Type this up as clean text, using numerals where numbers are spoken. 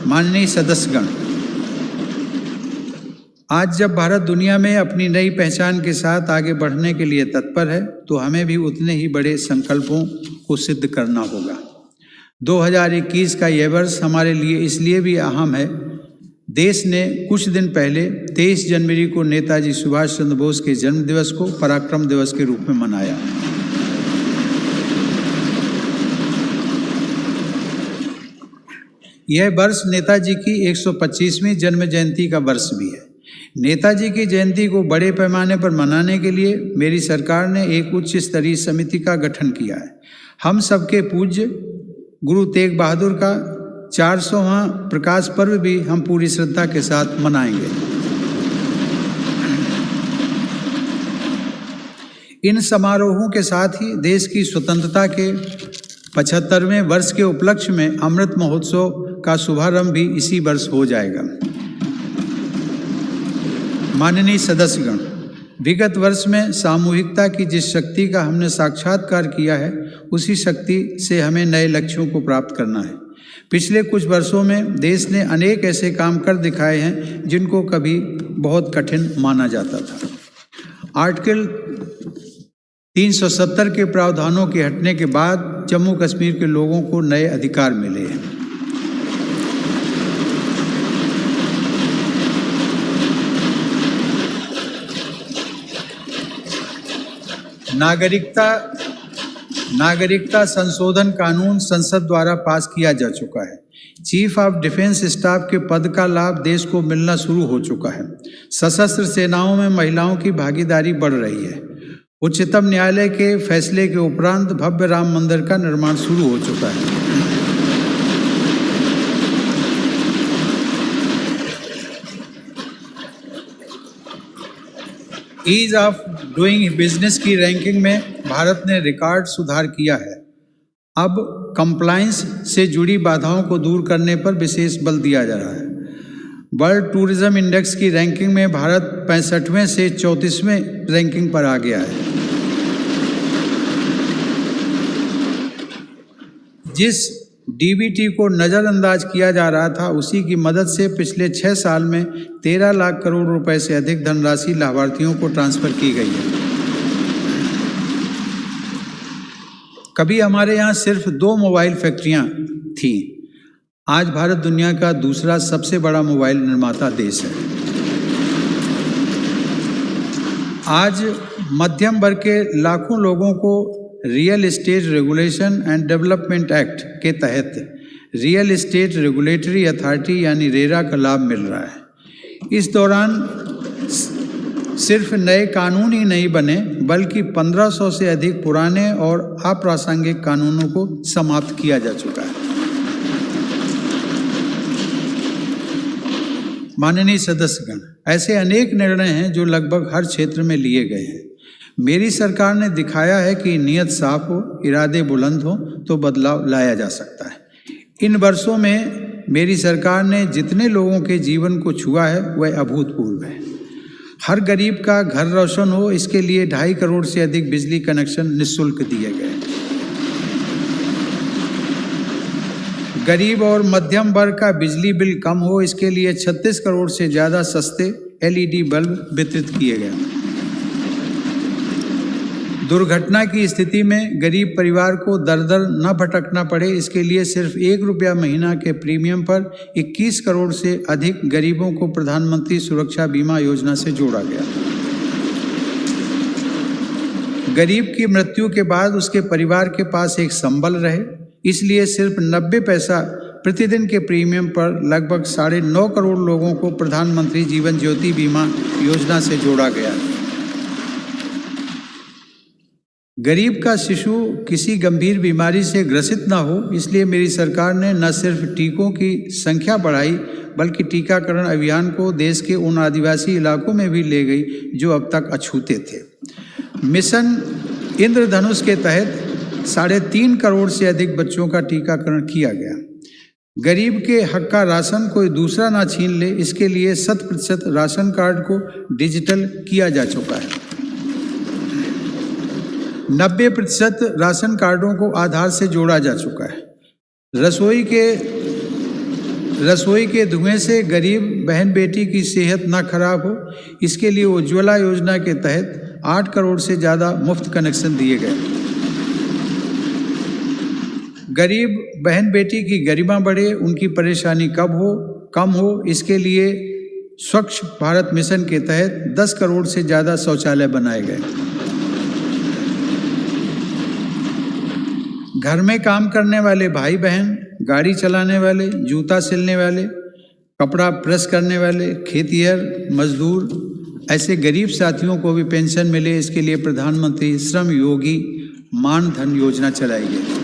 माननीय सदस्यगण, आज जब भारत दुनिया में अपनी नई पहचान के साथ आगे बढ़ने के लिए तत्पर है, तो हमें भी उतने ही बड़े संकल्पों को सिद्ध करना होगा। 2021 का यह वर्ष हमारे लिए इसलिए भी अहम है। देश ने कुछ दिन पहले 23 जनवरी को नेताजी सुभाष चंद्र बोस के जन्म दिवस को पराक्रम दिवस के रूप में मनाया। यह वर्ष नेताजी की 125वीं जन्म जयंती का वर्ष भी है। नेताजी की जयंती को बड़े पैमाने पर मनाने के लिए मेरी सरकार ने एक उच्च स्तरीय समिति का गठन किया है। हम सबके पूज्य गुरु तेग बहादुर का 400वां प्रकाश पर्व भी हम पूरी श्रद्धा के साथ मनाएंगे। इन समारोहों के साथ ही देश की स्वतंत्रता के 75वें वर्ष के उपलक्ष्य में अमृत महोत्सव का शुभारंभ भी इसी वर्ष हो जाएगा। माननीय सदस्यगण, विगत वर्ष में सामूहिकता की जिस शक्ति का हमने साक्षात्कार किया है, उसी शक्ति से हमें नए लक्ष्यों को प्राप्त करना है। पिछले कुछ वर्षों में देश ने अनेक ऐसे काम कर दिखाए हैं जिनको कभी बहुत कठिन माना जाता था। आर्टिकल 370 के प्रावधानों के हटने के बाद जम्मू कश्मीर के लोगों को नए अधिकार मिले हैं। नागरिकता संशोधन कानून संसद द्वारा पास किया जा चुका है। चीफ ऑफ डिफेंस स्टाफ के पद का लाभ देश को मिलना शुरू हो चुका है। सशस्त्र सेनाओं में महिलाओं की भागीदारी बढ़ रही है। उच्चतम न्यायालय के फैसले के उपरांत भव्य राम मंदिर का निर्माण शुरू हो चुका है। ईज ऑफ डूइंग बिजनेस की रैंकिंग में भारत ने रिकॉर्ड सुधार किया है। अब कंप्लायंस से जुड़ी बाधाओं को दूर करने पर विशेष बल दिया जा रहा है। वर्ल्ड टूरिज्म इंडेक्स की रैंकिंग में भारत 65वें से 34वें रैंकिंग पर आ गया है। जिस डीबीटी को नज़रअंदाज किया जा रहा था, उसी की मदद से पिछले 6 साल में 13 लाख करोड़ रुपए से अधिक धनराशि लाभार्थियों को ट्रांसफर की गई है। कभी हमारे यहाँ सिर्फ 2 मोबाइल फैक्ट्रियाँ थीं। आज भारत दुनिया का दूसरा सबसे बड़ा मोबाइल निर्माता देश है। आज मध्यम वर्ग के लाखों लोगों को real estate regulation and development act के तहत रियल एस्टेट रेगुलेटरी अथॉरिटी यानी रेरा का लाभ मिल रहा है। इस दौरान सिर्फ नए कानून ही नहीं बने, बल्कि 1500 से अधिक पुराने और अप्रासंगिक कानूनों को समाप्त किया जा चुका है। माननीय सदस्यगण, ऐसे अनेक निर्णय हैं जो लगभग हर क्षेत्र में लिए गए हैं। मेरी सरकार ने दिखाया है कि नीयत साफ हो, इरादे बुलंद हो तो बदलाव लाया जा सकता है। इन वर्षों में मेरी सरकार ने जितने लोगों के जीवन को छुआ है वह अभूतपूर्व है। हर गरीब का घर रोशन हो, इसके लिए 2.5 करोड़ से अधिक बिजली कनेक्शन निःशुल्क दिए गए। गरीब और मध्यम वर्ग का बिजली बिल कम हो, इसके लिए 36 करोड़ से ज़्यादा सस्ते LED बल्ब वितरित किए गए। दुर्घटना की स्थिति में गरीब परिवार को दर दर न भटकना पड़े, इसके लिए सिर्फ 1 रुपया महीना के प्रीमियम पर 21 करोड़ से अधिक गरीबों को प्रधानमंत्री सुरक्षा बीमा योजना से जोड़ा गया। गरीब की मृत्यु के बाद उसके परिवार के पास एक संबल रहे, इसलिए सिर्फ 90 पैसा प्रतिदिन के प्रीमियम पर लगभग 9.5 करोड़ लोगों को प्रधानमंत्री जीवन ज्योति बीमा योजना से जोड़ा गया। गरीब का शिशु किसी गंभीर बीमारी से ग्रसित ना हो, इसलिए मेरी सरकार ने न सिर्फ टीकों की संख्या बढ़ाई, बल्कि टीकाकरण अभियान को देश के उन आदिवासी इलाकों में भी ले गई जो अब तक अछूते थे। मिशन इंद्रधनुष के तहत 3.5 करोड़ से अधिक बच्चों का टीकाकरण किया गया। गरीब के हक का राशन कोई दूसरा ना छीन ले, इसके लिए 100% राशन कार्ड को डिजिटल किया जा चुका है। 90% राशन कार्डों को आधार से जोड़ा जा चुका है। रसोई के रसोई के धुएं से गरीब बहन बेटी की सेहत ना खराब हो, इसके लिए उज्ज्वला योजना के तहत 8 करोड़ से ज़्यादा मुफ्त कनेक्शन दिए गए। गरीब बहन बेटी की गरिमा बढ़े, उनकी परेशानी कम हो, इसके लिए स्वच्छ भारत मिशन के तहत 10 करोड़ से ज़्यादा शौचालय बनाए गए। घर में काम करने वाले भाई बहन, गाड़ी चलाने वाले, जूता सिलने वाले, कपड़ा प्रेस करने वाले, खेतिहर मजदूर, ऐसे गरीब साथियों को भी पेंशन मिले, इसके लिए प्रधानमंत्री श्रम योगी मान धन योजना चलाई गई।